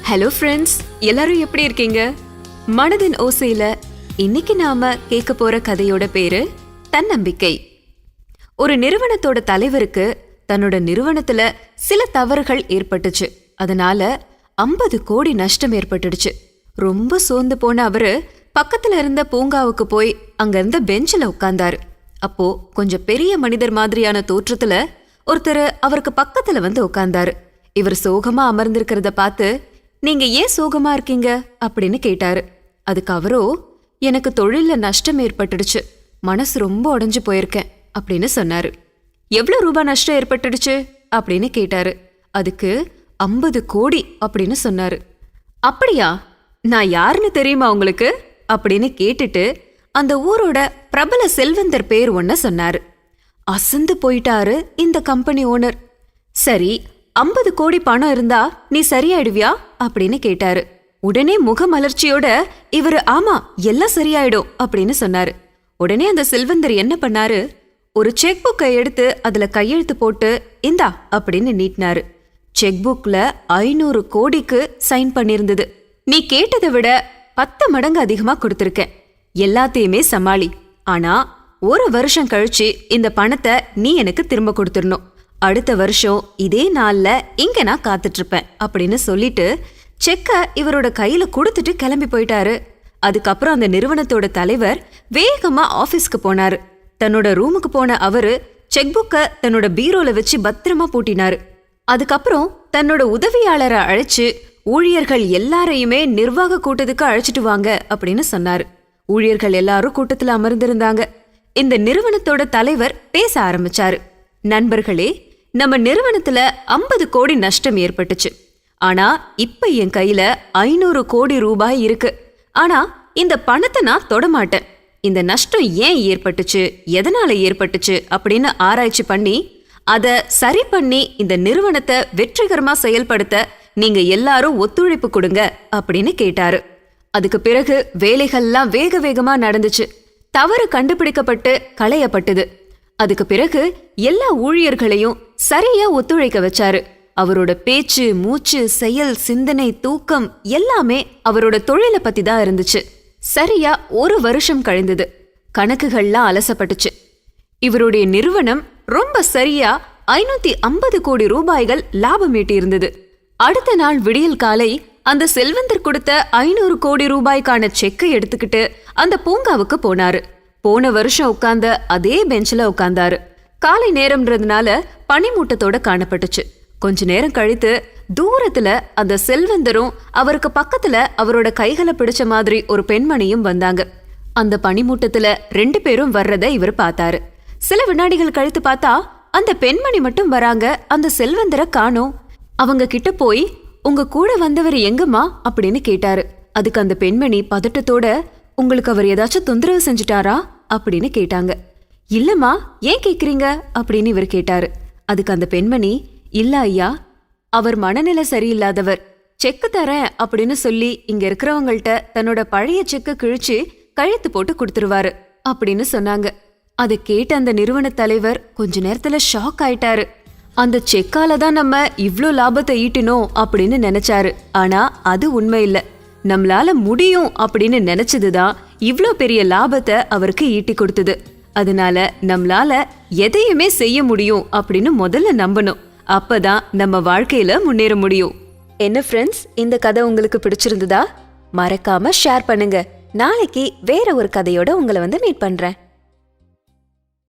Hello friends, எல்லாரும் எப்படி இருக்கீங்க? மனதின் ஓசையில இன்னைக்கு நாம கேட்க போற கதையோட பேரு தன்னம்பிக்கை. ஒரு நிறுவனத்தோட தலைவருக்கு தன்னோட நிறுவனத்துல சில தவறுகள் ஏற்பட்டுச்சு. அதனால 50 கோடி நஷ்டம் ஏற்பட்டுடுச்சு. ரொம்ப சோர்ந்து போன அவரு பக்கத்துல இருந்த பூங்காவுக்கு போய் அங்க இருந்த பெஞ்சில உட்கார்ந்தாரு. அப்போ கொஞ்சம் பெரிய மனிதர் மாதிரியான தோற்றத்துல ஒருத்தர் அவருக்கு பக்கத்துல வந்து உட்கார்ந்தாரு. இவர் சோகமா அமர்ந்திருக்கிறத பார்த்து, நீங்க ஏன் சோகமா இருக்கீங்க அப்படின்னு கேட்டாரு. அதுக்கு அவரோ, எனக்கு தொழில்ல நஷ்டம் ஏற்பட்டுடுச்சு, மனசு ரொம்ப உடைஞ்சு போயிருக்கேன் அப்படின்னு சொன்னாரு. எவ்வளவு ரூபாய் நஷ்டம் ஏற்பட்டுடுச்சு அப்படின்னு கேட்டாரு. அதுக்கு 50 கோடி அப்படின்னு சொன்னாரு. அப்படியா, நான் யாருன்னு தெரியுமா உங்களுக்கு அப்படின்னு கேட்டுட்டு அந்த ஊரோட பிரபல செல்வந்தர் பேர் ஒன்ன சொன்னாரு. அசந்து போயிட்டாரு இந்த கம்பெனி ஓனர். சரி, 50 கோடி பணம் இருந்தா நீ சரியாயிடுவியா அப்படின்னு கேட்டாரு. உடனே முகமலர்ச்சியோட இவரு, ஆமா, எல்லாம் சரியாயிடும் அப்படின்னு சொன்னாரு. உடனே அந்த செல்வந்தர் என்ன பண்ணாரு, ஒரு செக் புக்கை எடுத்து அதுல கையெழுத்து போட்டு இந்தா அப்படின்னு நீட்டினாரு. செக் புக்ல 500 கோடிக்கு சைன் பண்ணிருந்தது. நீ கேட்டதை விட 10 மடங்கு அதிகமா கொடுத்திருக்கேன், எல்லாத்தையுமே சமாளி. ஆனா 1 வருஷம் கழிச்சு இந்த பணத்தை நீ எனக்கு திரும்ப கொடுத்துடணும். அடுத்த வருஷம் இதே நாள்ல இங்க நான் காத்துட்டு இருப்பேன் அப்படின்னு சொல்லிட்டு செக்க இவரோட கையில கொடுத்துட்டு கிளம்பி போயிட்டாரு. அதுக்கப்புறம் அந்த நிறுவனத்தோட தலைவர் வேகமா ஆபீஸ்க்கு போனாரு. தன்னோட ரூமுக்கு போன அவரு செக் புக்க தன்னோட பீரோல வச்சு பத்திரமா பூட்டினாரு. அதுக்கப்புறம் தன்னோட உதவியாளரை அழைச்சு, ஊழியர்கள் எல்லாரையுமே நிர்வாக கூட்டத்துக்கு அழைச்சிட்டு வாங்க அப்படின்னு சொன்னாரு. ஊழியர்கள் எல்லாரும் கூட்டத்துல அமர்ந்திருந்தாங்க. இந்த நிறுவனத்தோட தலைவர் பேச ஆரம்பிச்சாரு. நண்பர்களே, நம்ம நிறுவனத்துல 50 கோடி நஷ்டம் ஏற்பட்டுச்சு. ஆனா இப்ப என் கையில 500 கோடி ரூபாய் இருக்கு. ஆனா இந்த பணத்தை நான் தொடமாட்டேன். இந்த நஷ்டம் ஏன் ஏற்பட்டுச்சு, எதனால ஏற்பட்டுச்சு அப்படின்னு ஆராய்ச்சி பண்ணி அத சரி பண்ணி இந்த நிறுவனத்தை வெற்றிகரமா செயல்படுத்த நீங்க எல்லாரும் ஒத்துழைப்பு கொடுங்க அப்படின்னு கேட்டாரு. அதுக்கு பிறகு வேலைகள்லாம் வேக வேகமா நடந்துச்சு. தவறு கண்டுபிடிக்கப்பட்டு களையப்பட்டது. அதுக்கு பிறகு எல்லா ஊழியர்களையும் சரியா ஒத்துழைக்க வச்சாரு. அவரோட பேச்சு, மூச்சு, செயல், சிந்தனை, தூக்கம் எல்லாமே அவரோட தொழிலை பத்தி தான் இருந்துச்சு. சரியா 1 வருஷம் கழிந்தது. கணக்குகள்லாம் அலசப்பட்டுச்சு. இவருடைய நிறுவனம் ரொம்ப சரியா 550 கோடி ரூபாய்கள் லாபம் ஈட்டி இருந்தது. அடுத்த நாள் விடியல் காலை அந்த செல்வந்தர் கொடுத்த 500 கோடி ரூபாய்க்கான செக்கை எடுத்துக்கிட்டு அந்த பூங்காவுக்கு போனாரு. போன வருஷம் உட்கார்ந்த அதே பெஞ்சில உட்கார்ந்தாரு. காலை நேரம்ன்றதுனால பனிமூட்டத்தோட காணப்பட்டுச்சு. கொஞ்ச நேரம் கழித்து தூரத்துல அந்த செல்வந்தரும் அவருக்கு பக்கத்துல அவரோட கைகளை பிடிச்ச மாதிரி ஒரு பெண்மணியும் வந்தாங்க. அந்த பனிமூட்டத்துல 2 பேரும் வர்றத இவர் பார்த்தாரு. சில வினாடிகள் கழித்து பார்த்தா அந்த பெண்மணி மட்டும் வராங்க. அந்த செல்வந்தரை காணோம். அவங்க கிட்ட போய், உங்க கூட வந்தவர் எங்கம்மா அப்படின்னு கேட்டாரு. அதுக்கு அந்த பெண்மணி பதட்டத்தோட, உங்களுக்கு அவர் ஏதாச்சும் தொந்தரவு செஞ்சுட்டாரா அப்படின்னு கேட்டாங்க. இல்லம்மா, ஏன் கேக்குறீங்க அப்படின்னு இவர் கேட்டாரு. அதுக்கு அந்த பெண்மணி, இல்ல ஐயா, அவர் மனநிலை சரியில்லாதவர், செக்கு தரேன் அப்படின்னு சொல்லி இங்க இருக்கிறவங்கள்ட்ட தன்னோட பழைய செக்க கிழிச்சு கழுத்து போட்டு கொடுத்துருவாரு அப்படின்னு சொன்னாங்க. அதை கேட்ட அந்த நிறுவன தலைவர் கொஞ்ச நேரத்துல ஷாக் ஆயிட்டாரு. அந்த செக்கால தான் நம்ம இவ்ளோ லாபத்தை ஈட்டினோம் அப்படின்னு நினைச்சாரு. ஆனா அது உண்மை இல்ல. நம்மளால முடியும் அப்படின்னு நினைச்சதுதான் இவ்ளோ பெரிய லாபத்தை அவருக்கு ஈட்டி கொடுத்தது. அதனால நம்மளால எதையுமே செய்ய முடியும் அப்படின்னு முதல்ல நம்பணும். அப்பதான் நம்ம வாழ்க்கையில முன்னேற முடியும். என்ன ஃப்ரெண்ட்ஸ், இந்த கதை உங்களுக்கு பிடிச்சிருந்ததா? மறக்காம ஷேர் பண்ணுங்க. நாளைக்கு வேற ஒரு கதையோட உங்களை வந்து மீட் பண்றேன்.